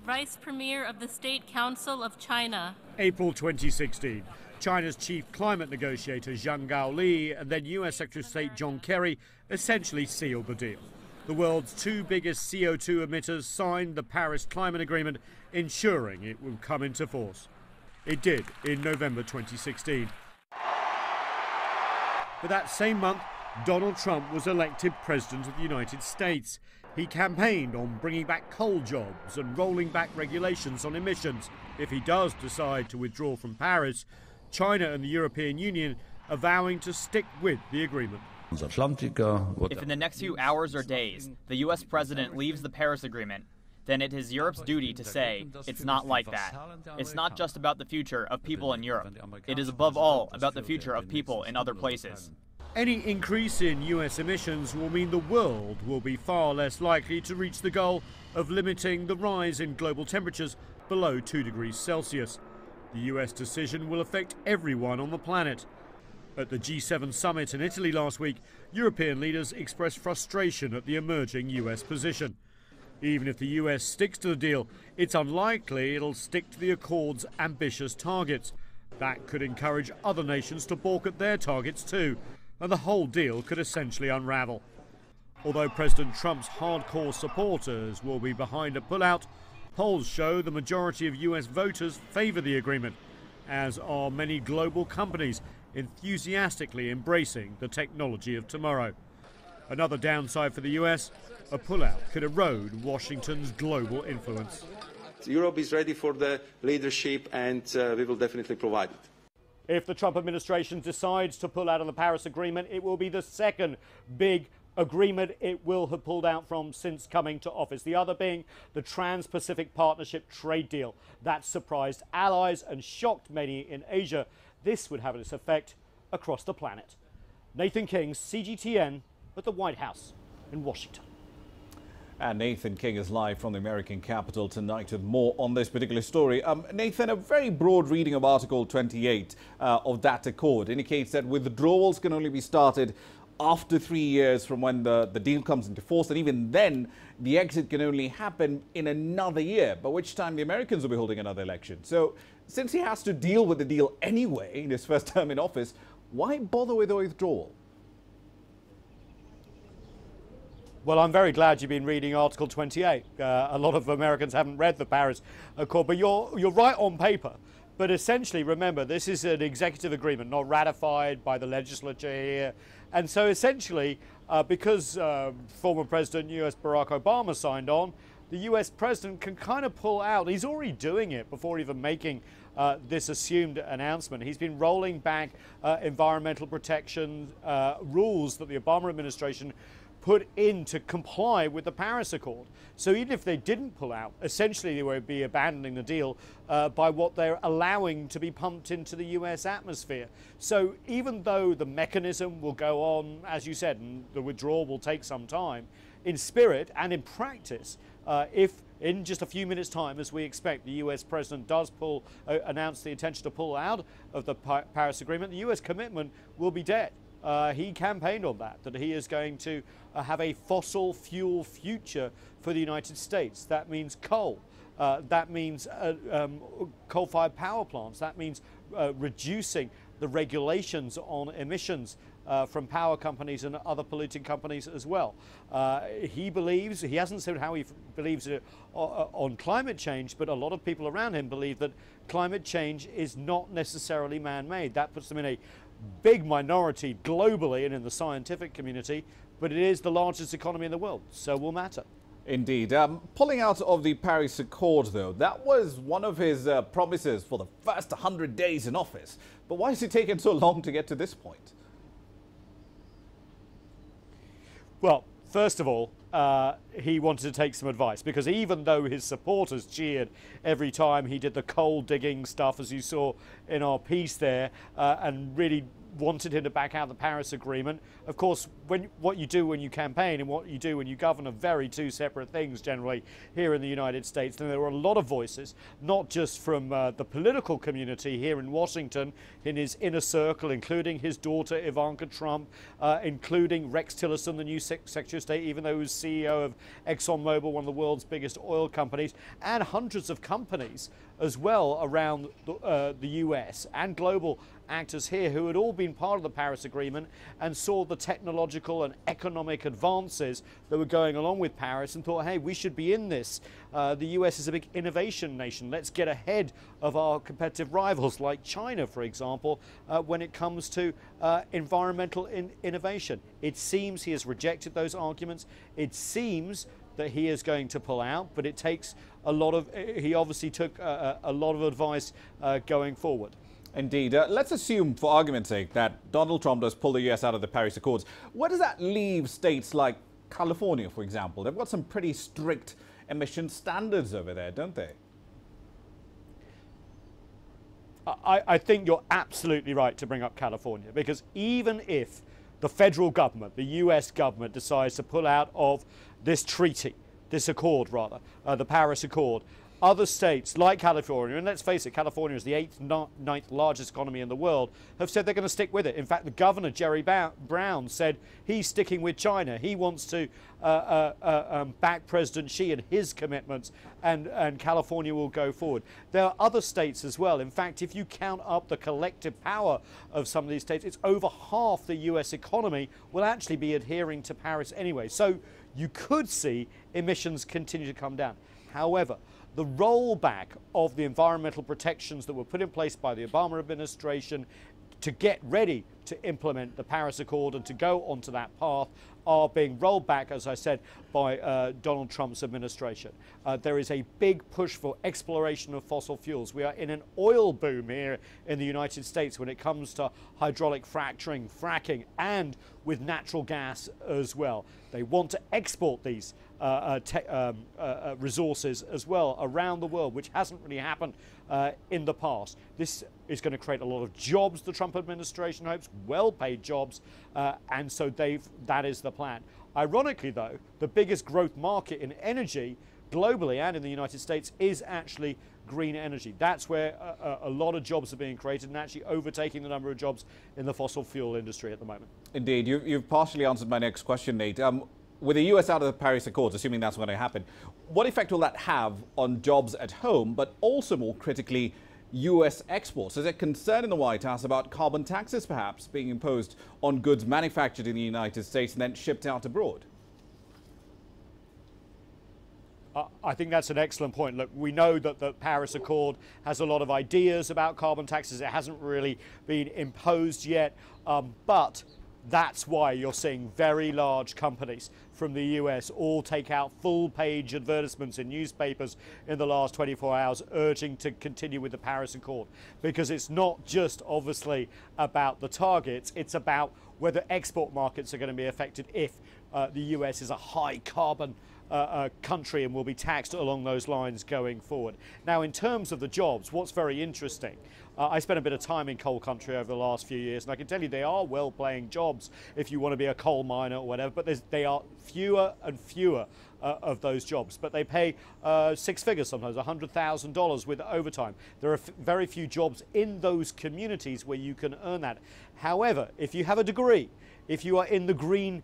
Vice Premier of the State Council of China. April 2016. China's chief climate negotiator Zhang Gaoli and then US Secretary of State John Kerry essentially sealed the deal. The world's two biggest CO2 emitters signed the Paris Climate Agreement, ensuring it would come into force. It did in November 2016. But that same month, Donald Trump was elected President of the United States. He campaigned on bringing back coal jobs and rolling back regulations on emissions. If he does decide to withdraw from Paris, China and the European Union are vowing to stick with the agreement. If in the next few hours or days the U.S. president leaves the Paris Agreement, then it is Europe's duty to say it's not like that. It's not just about the future of people in Europe. It is above all about the future of people in other places. Any increase in US emissions will mean the world will be far less likely to reach the goal of limiting the rise in global temperatures below 2 degrees Celsius. The US decision will affect everyone on the planet. At the G7 summit in Italy last week, European leaders expressed frustration at the emerging US position. Even if the US sticks to the deal, it's unlikely it'll stick to the Accord's ambitious targets. That could encourage other nations to balk at their targets too, and the whole deal could essentially unravel. Although President Trump's hardcore supporters will be behind a pullout, polls show the majority of US voters favour the agreement, as are many global companies enthusiastically embracing the technology of tomorrow. Another downside for the US, a pullout could erode Washington's global influence. Europe is ready for the leadership, and we will definitely provide it. If the Trump administration decides to pull out of the Paris Agreement, it will be the second big agreement it will have pulled out from since coming to office. The other being the Trans-Pacific Partnership trade deal. That surprised allies and shocked many in Asia. This would have its effect across the planet. Nathan King, CGTN at the White House in Washington. And Nathan King is live from the American Capitol tonight with more on this particular story. Nathan, a very broad reading of Article 28 of that accord indicates that withdrawals can only be started after 3 years from when the deal comes into force. And even then, the exit can only happen in another year, by which time the Americans will be holding another election. So since he has to deal with the deal anyway in his first term in office, why bother with a withdrawal? Well, I'm very glad you've been reading Article 28. A lot of Americans haven't read the Paris Accord, but you're right on paper. But essentially, remember, this is an executive agreement, not ratified by the legislature here. And so essentially, because former President US Barack Obama signed on, the US president can kind of pull out. He's already doing it before even making this assumed announcement. He's been rolling back environmental protection rules that the Obama administration put in to comply with the Paris Accord. So even if they didn't pull out, essentially they would be abandoning the deal by what they're allowing to be pumped into the US atmosphere. So even though the mechanism will go on, as you said, and the withdrawal will take some time, in spirit and in practice, if in just a few minutes' time, as we expect, the US president does announce the intention to pull out of the Paris Agreement, the US commitment will be dead. He campaigned on that he is going to have a fossil fuel future for the United States. That means coal. That means coal-fired power plants. That means reducing the regulations on emissions from power companies and other polluting companies as well. He believes, he hasn't said how he believes it on climate change, but a lot of people around him believe that climate change is not necessarily man-made. That puts them in a big minority globally and in the scientific community, but it is the largest economy in the world, so will matter. Indeed. Pulling out of the Paris Accord, though, that was one of his promises for the first 100 days in office. But why is it taking so long to get to this point? Well, first of all, he wanted to take some advice, because even though his supporters cheered every time he did the coal digging stuff, as you saw in our piece there, and really wanted him to back out of the Paris Agreement. Of course, what you do when you campaign and what you do when you govern are very two separate things generally here in the United States. And there were a lot of voices, not just from the political community here in Washington, in his inner circle, including his daughter Ivanka Trump, including Rex Tillerson, the new Secretary of State, even though he was CEO of ExxonMobil, one of the world's biggest oil companies, and hundreds of companies as well around the US and global actors here who had all been part of the Paris Agreement and saw the technological and economic advances that were going along with Paris and thought, hey, we should be in this. The US is a big innovation nation. Let's get ahead of our competitive rivals like China, for example, when it comes to environmental innovation. It seems he has rejected those arguments. It seems that he is going to pull out, but it takes a lot of, he obviously took a lot of advice going forward. Indeed. Let's assume, for argument's sake, that Donald Trump does pull the US out of the Paris Accords. Where does that leave states like California, for example? They've got some pretty strict emission standards over there, don't they? I think you're absolutely right to bring up California, because even if the federal government, the US government, decides to pull out of this treaty, this accord rather, the Paris Accord, other states like California, and let's face it, California is the 9th largest economy in the world, have said they're going to stick with it. In fact, the governor, Jerry Brown, said he's sticking with China. He wants to back President Xi and his commitments, and California will go forward. There are other states as well. In fact, if you count up the collective power of some of these states, it's over half the US economy will actually be adhering to Paris anyway. So you could see emissions continue to come down. However, the rollback of the environmental protections that were put in place by the Obama administration to get ready to implement the Paris Accord and to go onto that path are being rolled back, as I said, by Donald Trump's administration. There is a big push for exploration of fossil fuels. We are in an oil boom here in the United States when it comes to hydraulic fracking, and with natural gas as well. They want to export these resources as well around the world, which hasn't really happened in the past. This is going to create a lot of jobs, the Trump administration hopes, well-paid jobs, and so that is the plan. Ironically, though, the biggest growth market in energy globally and in the United States is actually green energy. That's where a lot of jobs are being created and actually overtaking the number of jobs in the fossil fuel industry at the moment. Indeed. You've partially answered my next question, Nate. With the US out of the Paris Accords, assuming that's going to happen, what effect will that have on jobs at home, but also more critically, US exports? Is there concern in the White House about carbon taxes perhaps being imposed on goods manufactured in the United States and then shipped out abroad? I think that's an excellent point. Look, we know that the Paris Accord has a lot of ideas about carbon taxes. It hasn't really been imposed yet, but that's why you're seeing very large companies from the US all take out full-page advertisements in newspapers in the last 24 hours urging to continue with the Paris Accord. Because it's not just obviously about the targets, it's about whether export markets are going to be affected if the US is a high carbon country and will be taxed along those lines going forward. Now, in terms of the jobs, what's very interesting, I spent a bit of time in coal country over the last few years, and I can tell you they are well-paying jobs if you want to be a coal miner or whatever, but they are fewer and fewer of those jobs. But they pay six figures sometimes, $100,000 with overtime. There are very few jobs in those communities where you can earn that. However, if you have a degree, if you are in the green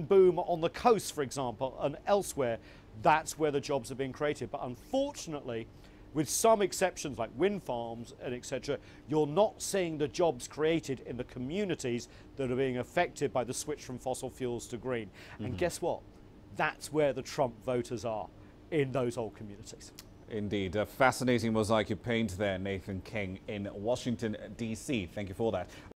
boom on the coast, for example, and elsewhere, that's where the jobs are being created. But unfortunately, with some exceptions like wind farms and etc., you're not seeing the jobs created in the communities that are being affected by the switch from fossil fuels to green. And guess what? That's where the Trump voters are, in those old communities. Indeed. A fascinating mosaic you paint there, Nathan King, in Washington, D.C. Thank you for that.